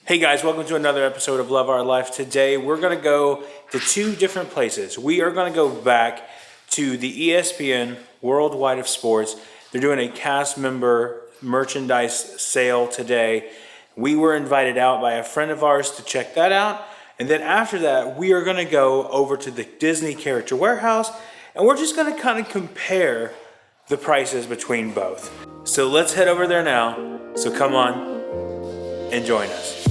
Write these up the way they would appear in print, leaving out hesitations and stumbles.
Hey guys, welcome to another episode of Love Our Life. Today we're going to go to two different places. We are going to go back to the ESPN Worldwide of Sports. They're doing a cast member merchandise sale today. We were invited out by a friend of ours to check that out. And then after that, we are going to go over to the Disney Character Warehouse. And we're just going to kind of compare the prices between both. So let's head over there now. So come on and join us.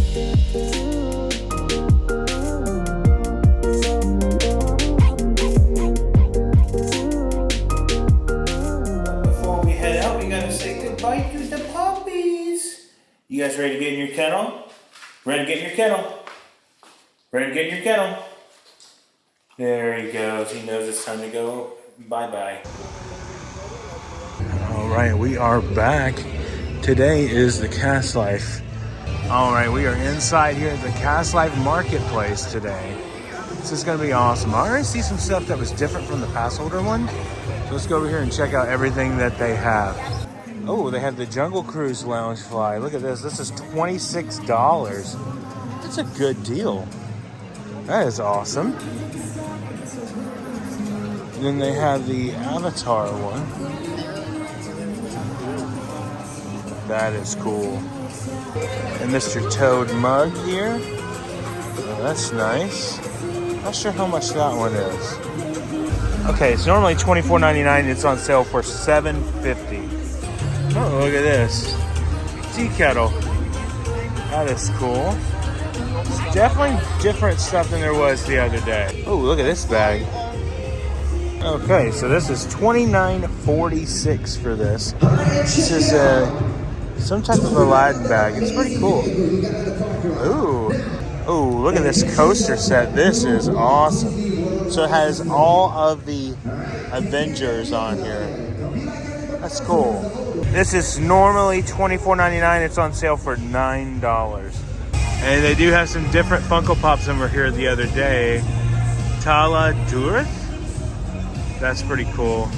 Before we head out, we gotta say goodbye to the puppies. You guys ready to get in your kennel? Ready to get in your kennel? Ready to get in your kennel? There he goes. He knows it's time to go. Bye-bye. All right, we are back. Today is the Cast Life. All right, we are inside here at the Cast Life Marketplace today. This is going to be awesome. I already see some stuff that was different from the pass holder one. So let's go over here and check out everything that they have. Oh, they have the Jungle Cruise Loungefly. Look at this. This is $26. That's a good deal. That is awesome. And then they have the Avatar one. That is cool. And Mr. Toad mug here. Oh, that's nice. Not sure how much that one is. Okay, it's normally $24.99. It's on sale for $7.50. Oh, look at this. Tea kettle. That is cool. It's definitely different stuff than there was the other day. Oh, look at this bag. Okay, so this is $29.46 for this. This is some type of Aladdin bag. It's pretty cool. Ooh. Ooh, look at this coaster set. This is awesome. So it has all of the Avengers on here. That's cool. This is normally $24.99. It's on sale for $9. And they do have some different Funko Pops than were here the other day. Tala Durth. That's pretty cool.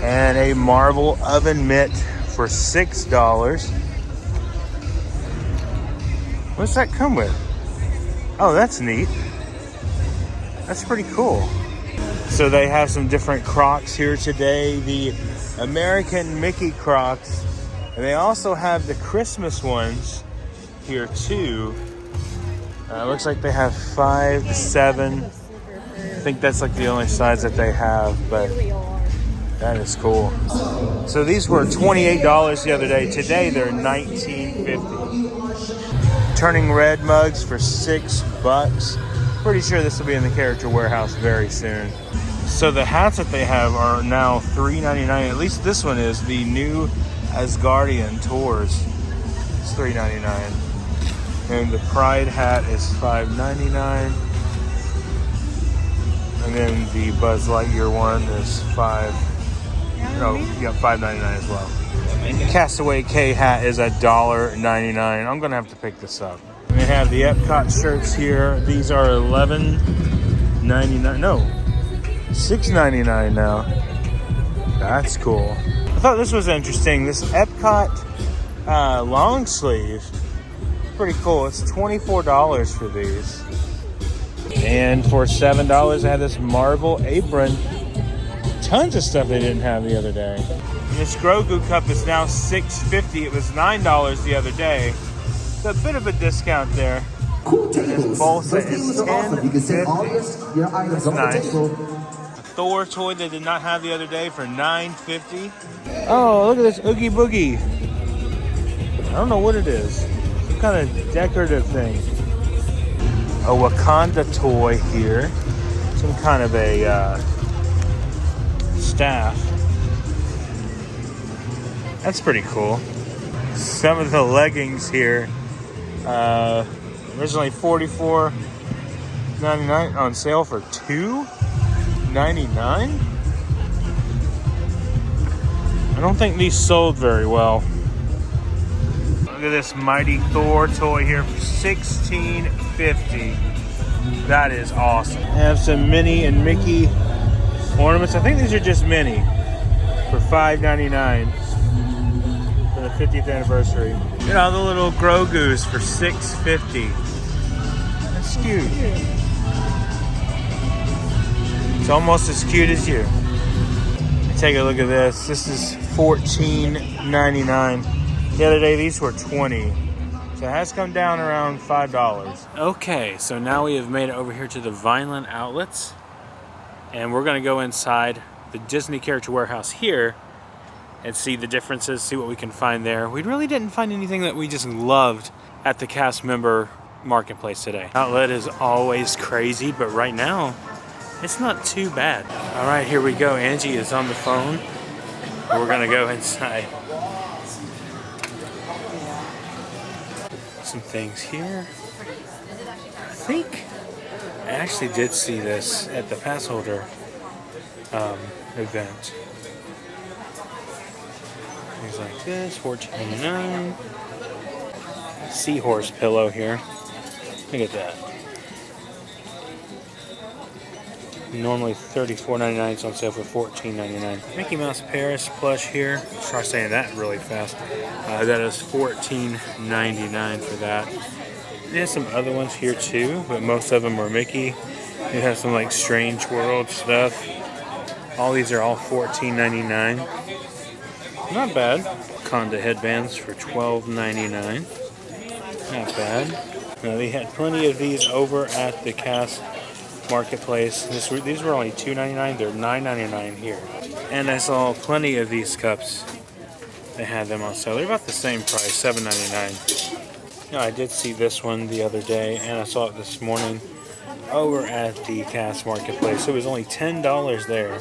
And a marble oven mitt for $6. What's that come with? Oh, that's neat. That's pretty cool. So they have some different Crocs here today. The American Mickey Crocs. And they also have the Christmas ones here too. Looks like they have 5 to 7. I think that's like the only size that they have, but that is cool. So these were $28 the other day. Today they're $19.50. Turning red mugs for $6. Pretty sure this will be in the Character Warehouse very soon. So the hats that they have are now $3.99. At least this one is. The new Asgardian Tours. It's $3.99. And the Pride hat is $5.99. And then the Buzz Lightyear one is $5.99 as well. Castaway K hat is $1.99. I'm gonna have to pick this up. And they have the Epcot shirts here. These are $11.99. No, $6.99 now. That's cool. I thought this was interesting. This Epcot long sleeve. Pretty cool. It's $24 for these. And for $7, I have this marble apron. Tons of stuff they didn't have the other day. And this Grogu cup is now $6.50. It was $9 the other day. It's a bit of a discount there. Cool and this bowl set is $10.50. That's nice. A Thor toy they did not have the other day for $9.50. Oh, look at this Oogie Boogie. I don't know what it is. Some kind of decorative thing. A Wakanda toy here. Some kind of a staff. That's pretty cool. Some of the leggings here. Originally $44.99 on sale for $2.99. I don't think these sold very well. Look at this Mighty Thor toy here for $16.50. That is awesome. I have some Minnie and Mickey ornaments. I think these are just Minnie for $5.99 for the 50th anniversary. Look at all the little Grogu's for $6.50. That's cute. It's almost as cute as you. Take a look at this. This is $14.99. The other day these were $20. So it has come down around $5. Okay, so now we have made it over here to the Vineland outlets. And we're gonna go inside the Disney Character Warehouse here and see the differences, see what we can find there. We really didn't find anything that we just loved at the cast member marketplace today. Outlet is always crazy, but right now, it's not too bad. All right, here we go. Angie is on the phone. We're gonna go inside. Some things here. I think I actually did see this at the pass holder event. Things like this, $14.99. Seahorse pillow here. Look at that. Normally $34.99, it's on sale for $14.99. Mickey Mouse Paris plush here. Let's try saying that really fast. That is $14.99 for that. There's some other ones here too, but most of them are Mickey. You have some like Strange World stuff. All these are all $14.99. Not bad. Conda headbands for $12.99. Not bad. Now they had plenty of these over at the Cass Marketplace. These were only $2.99. They're $9.99 here. And I saw plenty of these cups. They had them on sale. They're about the same price, $7.99. Now, I did see this one the other day, and I saw it this morning over at the Cass Marketplace. It was only $10 there.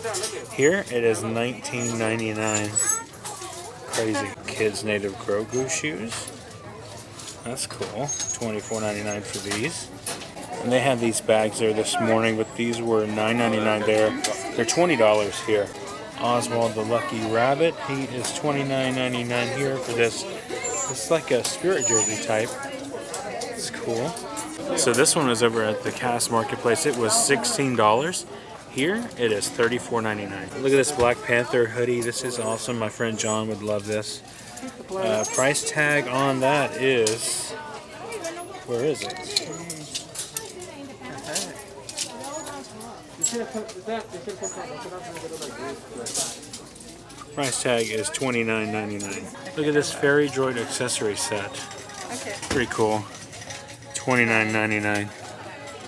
Here, it is $19.99. Crazy. Kids Native Grogu shoes. That's cool. $24.99 for these. And they had these bags there this morning, but these were $9.99 there. They're $20 here. Oswald the Lucky Rabbit, he is $29.99 here for this. It's like a spirit jersey type. It's cool. So this one was over at the Cass Marketplace. It was $16. Here, it is $34.99. Look at this Black Panther hoodie. This is awesome. My friend John would love this. Price tag on that is... Where is it? Price tag is $29.99. Look at this Fairy Droid accessory set. Pretty cool. $29.99.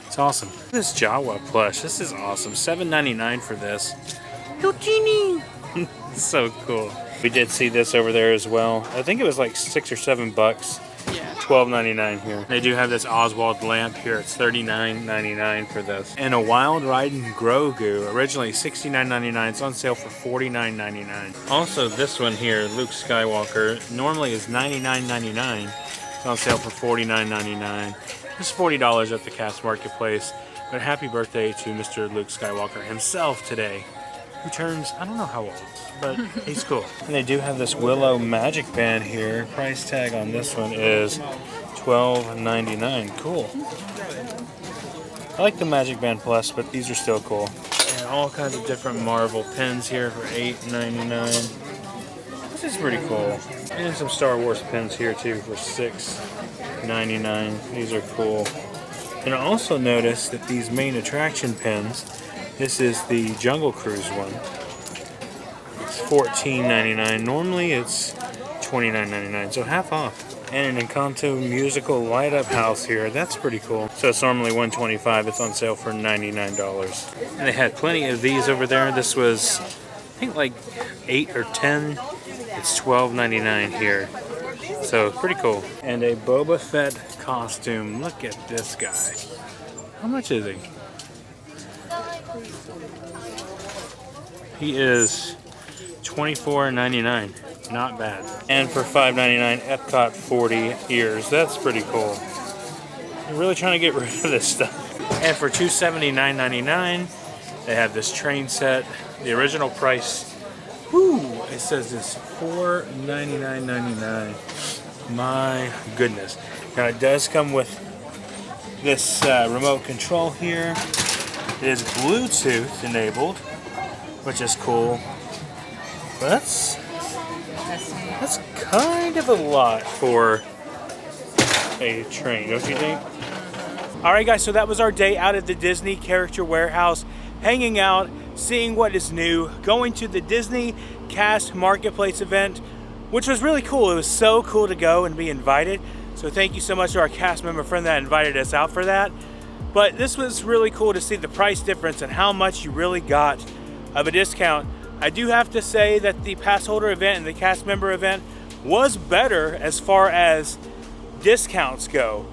It's awesome. This Jawa plush. This is awesome. $7.99 for this. So cool. We did see this over there as well. I think it was like $6 or $7. $12.99 here. They do have this Oswald lamp here. It's $39.99 for this. And a Wild Riding Grogu, originally $69.99. It's on sale for $49.99. Also, this one here, Luke Skywalker, normally is $99.99. It's on sale for $49.99. It's $40 at the Cass Marketplace. But happy birthday to Mr. Luke Skywalker himself today, who turns, I don't know how old, but he's cool. And they do have this Willow Magic Band here. Price tag on this one is $12.99. Cool. I like the Magic Band Plus, but these are still cool. And all kinds of different Marvel pins here for $8.99. This is pretty cool. And some Star Wars pins here too for $6.99. These are cool. And I also noticed that these main attraction pins, this is the Jungle Cruise one. It's $14.99. Normally it's $29.99, so half off. And an Encanto musical light up house here. That's pretty cool. So it's normally $125. It's on sale for $99. And they had plenty of these over there. This was, I think, like 8 or 10. It's $12.99 here. So pretty cool. And a Boba Fett costume. Look at this guy. How much is he? He is $24.99. Not bad. And for $5.99, Epcot 40 ears. That's pretty cool. I'm really trying to get rid of this stuff. And for $279.99, they have this train set. The original price, it says it's $499.99. My goodness. Now it does come with this remote control here. It is Bluetooth enabled, which is cool. But that's kind of a lot for a train, don't you think? All right, guys, so that was our day out at the Disney Character Warehouse, hanging out, seeing what is new, going to the Disney Cast Marketplace event, which was really cool. It was so cool to go and be invited. So thank you so much to our cast member friend that invited us out for that. But this was really cool to see the price difference and how much you really got of a discount. I do have to say that the pass holder event and the cast member event was better as far as discounts go.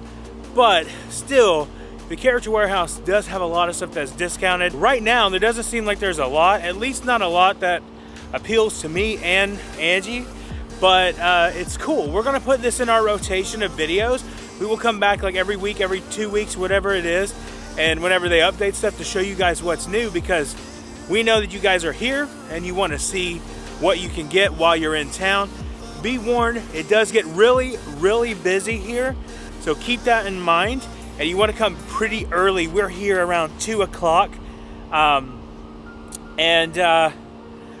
But still, the Character Warehouse does have a lot of stuff that's discounted. Right now, there doesn't seem like there's a lot, at least not a lot that appeals to me and Angie, but it's cool. We're gonna put this in our rotation of videos. We will come back like every week, every 2 weeks, whatever it is, and whenever they update stuff to show you guys what's new, because we know that you guys are here and you wanna see what you can get while you're in town. Be warned, it does get really, really busy here. So keep that in mind, and you want to come pretty early. We're here around 2 o'clock, and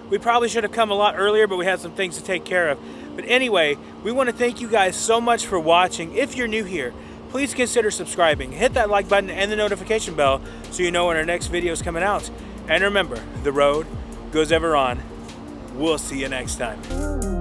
we probably should have come a lot earlier, but we had some things to take care of. But anyway, we want to thank you guys so much for watching. If you're new here, please consider subscribing. Hit that like button and the notification bell so you know when our next video is coming out. And remember, the road goes ever on. We'll see you next time.